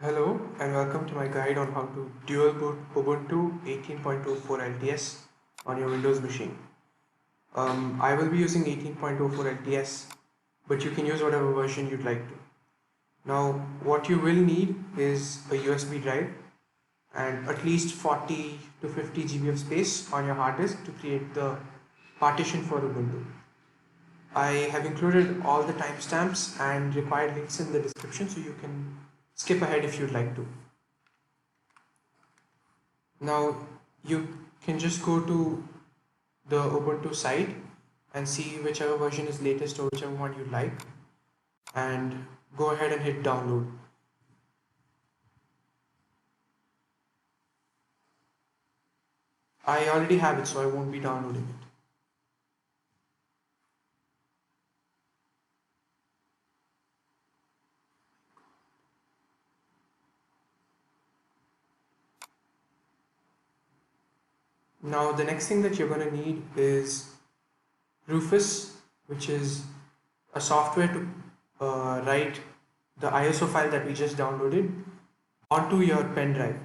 Hello and welcome to my guide on how to dual boot Ubuntu 18.04 LTS on your Windows machine. I will be using 18.04 LTS, but you can use whatever version you'd like to. Now, what you will need is a USB drive and at least 40 to 50 GB of space on your hard disk to create the partition for Ubuntu. I have included all the timestamps and required links in the description so you can skip ahead if you'd like to. Now you can just go to the Ubuntu site and see whichever version is latest or whichever one you like and go ahead and hit download. I already have it, so I won't be downloading it. Now the next thing that you're going to need is Rufus, which is a software to write the ISO file that we just downloaded onto your pen drive.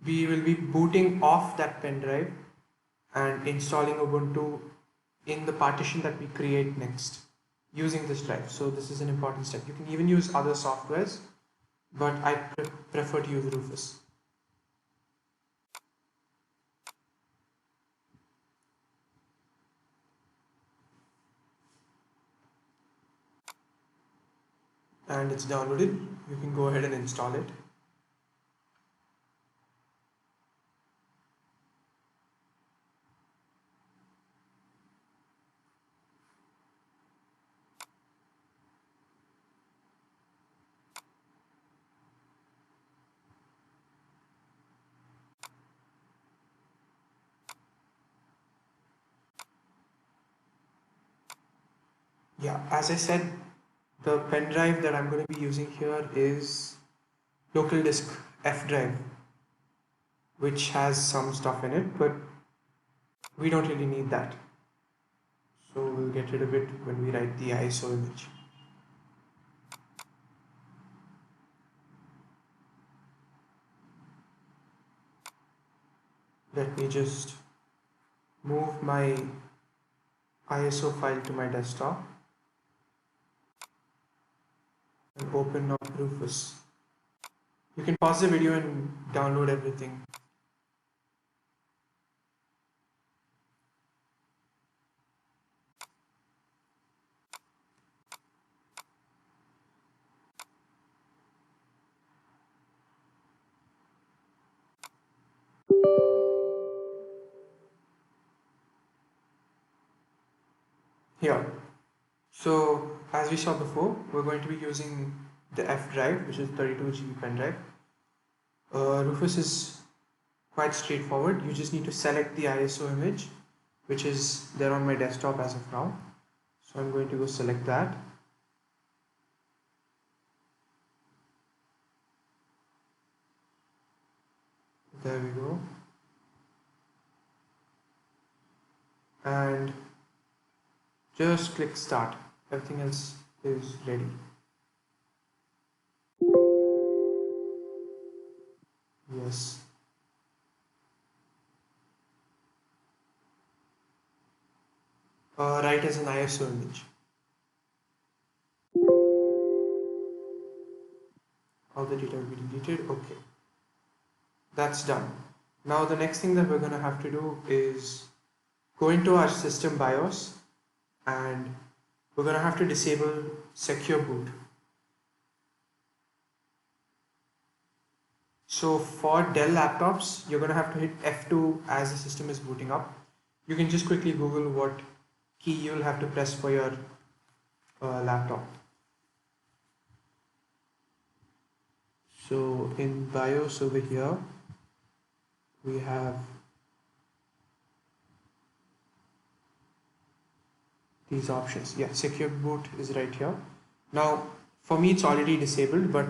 We will be booting off that pen drive and installing Ubuntu in the partition that we create next using this drive. So this is an important step. You can even use other softwares, but I prefer to use Rufus. And it's downloaded. You can go ahead and install it. Yeah, as I said, the pen drive that I'm going to be using here is local disk F drive, which has some stuff in it, but we don't really need that. So we'll get rid of it when we write the ISO image. Let me just move my ISO file to my desktop and open up Rufus. You can pause the video and download everything. Here. So as we saw before, we're going to be using the F drive, which is 32 GB pen drive. Rufus is quite straightforward. You just need to select the ISO image, which is there on my desktop as of now. So I'm going to go select that. There we go. And just click start. Everything else is ready. Yes. Write as an ISO image. All the data will be deleted. Okay. That's done. Now the next thing that we're going to have to do is go into our system BIOS and we're going to have to disable SecureBoot. So for Dell laptops, you're going to have to hit F2 as the system is booting up. You can just quickly Google what key you'll have to press for your laptop. So in BIOS over here, we have these options. Yeah, SecureBoot is right here. Now, for me, it's already disabled, but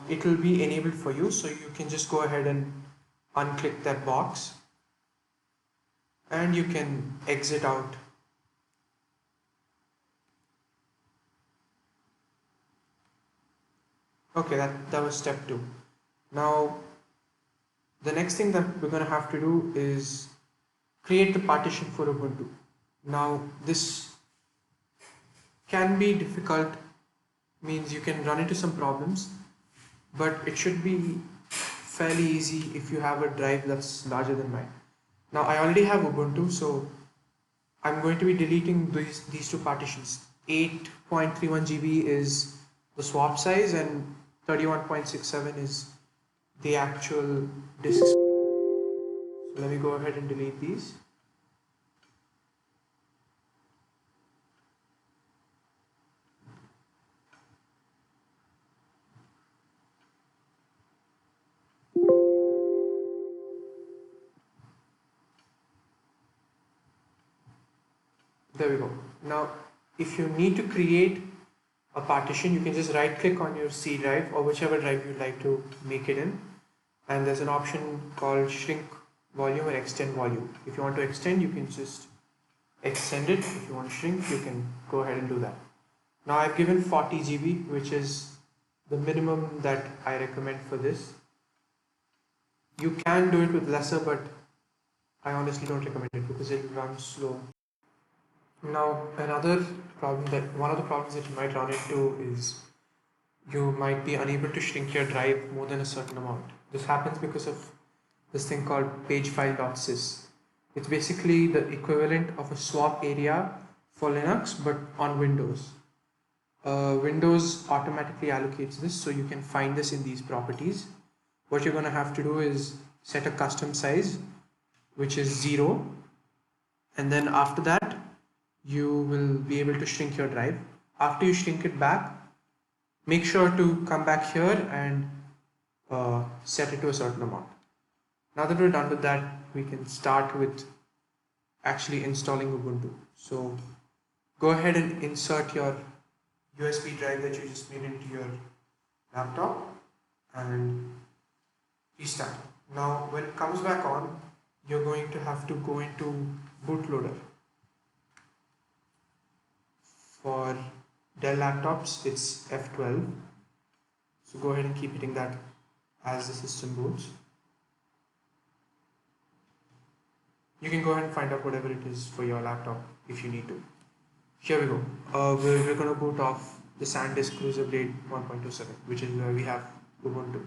it will be enabled for you. So you can just go ahead and unclick that box and you can exit out. Okay, that was step 2. Now, the next thing that we're going to have to do is create the partition for Ubuntu. Now, this can be difficult, means you can run into some problems, but it should be fairly easy if you have a drive that's larger than mine. Now, I already have Ubuntu, so I'm going to be deleting these two partitions. 8.31 GB is the swap size and 31.67 is the actual disk. So let me go ahead and delete these. There we go. Now, if you need to create a partition, you can just right click on your C drive or whichever drive you'd like to make it in. And there's an option called shrink volume and extend volume. If you want to extend, you can just extend it. If you want to shrink, you can go ahead and do that. Now I've given 40 GB, which is the minimum that I recommend for this. You can do it with lesser, but I honestly don't recommend it because it runs slow. Now, one of the problems that you might run into is you might be unable to shrink your drive more than a certain amount. This happens because of this thing called pagefile.sys. It's basically the equivalent of a swap area for Linux but on Windows. Windows automatically allocates this, so you can find this in these properties. What you're going to have to do is set a custom size, which is 0, and then after that you will be able to shrink your drive. After you shrink it back, make sure to come back here and set it to a certain amount. Now that we're done with that, we can start with actually installing Ubuntu. So go ahead and insert your USB drive that you just made into your laptop and restart. Now when it comes back on, you're going to have to go into Bootloader. For Dell laptops, it's F12. So go ahead and keep hitting that as the system boots. You can go ahead and find out whatever it is for your laptop if you need to. Here we go. We're going to boot off the SanDisk Cruiser Blade 1.27, which is where we have Ubuntu.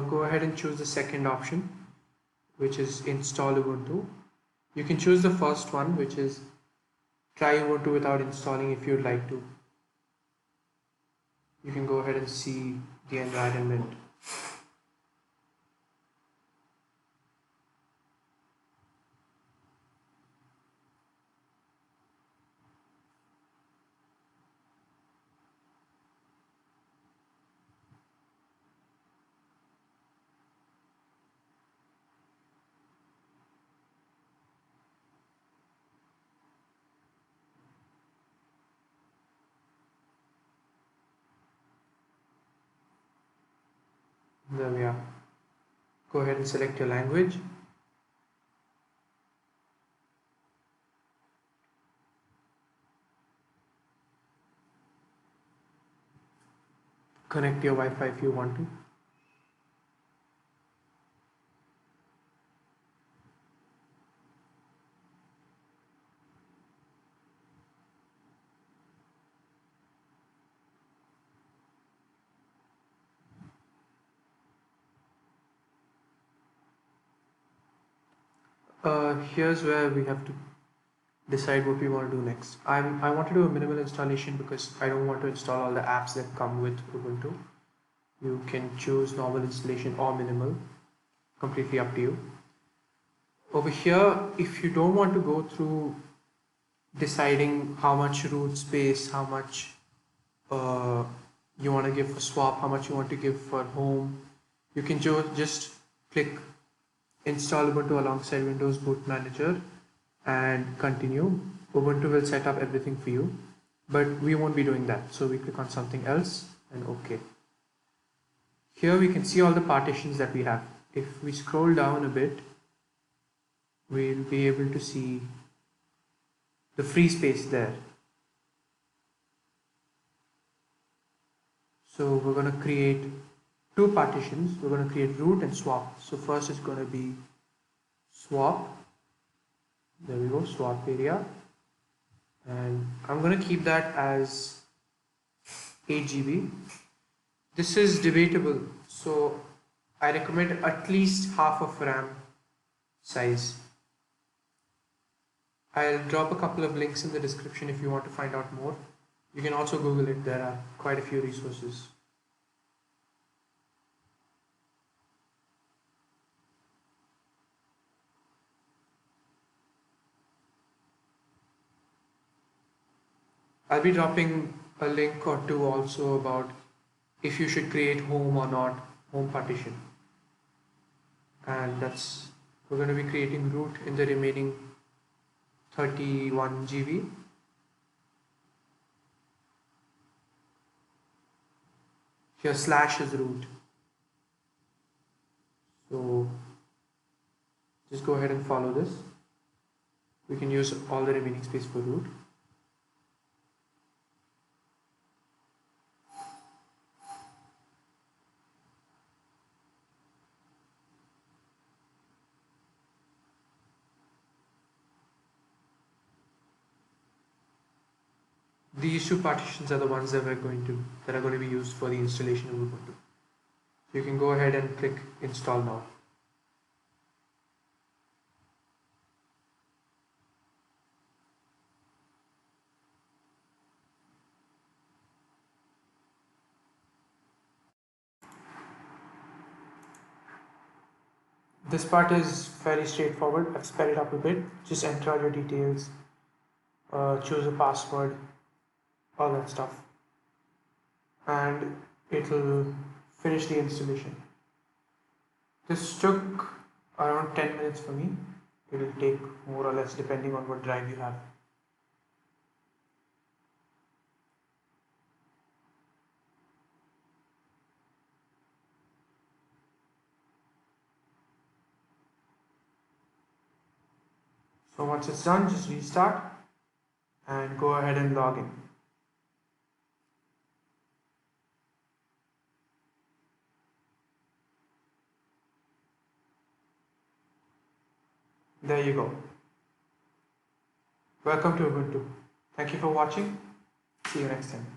Go ahead and choose the second option, which is install Ubuntu. You can choose the first one, which is try Ubuntu without installing if you'd like to. You can go ahead and see the environment. There we are. Go ahead and select your language. Connect your Wi-Fi if you want to. Here's where we have to decide what we want to do next. I want to do a minimal installation because I don't want to install all the apps that come with Ubuntu. You can choose normal installation or minimal, completely up to you. Over here, if you don't want to go through deciding how much root space, how much you want to give for swap, how much you want to give for home, you can just click install Ubuntu alongside Windows Boot Manager and continue. Ubuntu will set up everything for you, but we won't be doing that. So we click on something else and OK. Here we can see all the partitions that we have. if we scroll down a bit, we'll be able to see the free space there. So we're going to create two partitions. We're going to create root and swap. So first it's going to be swap. There we go, swap area. And I'm going to keep that as 8 GB. This is debatable, so I recommend at least half of RAM size. I'll drop a couple of links in the description if you want to find out more. You can also Google it, there are quite a few resources. I'll be dropping a link or two also about if you should create home or not, home partition. And we're going to be creating root in the remaining 31 GB. Here slash is root. So just go ahead and follow this. We can use all the remaining space for root. These two partitions are the ones that are going to be used for the installation of Ubuntu. You can go ahead and click install now. This part is fairly straightforward. I've sped it up a bit. Just enter all your details, choose a password, all that stuff, and it'll finish the installation. This took around 10 minutes for me. It'll take more or less depending on what drive you have. So once it's done, just restart and go ahead and log in. There you go. Welcome to Ubuntu. Thank you for watching. See you next time.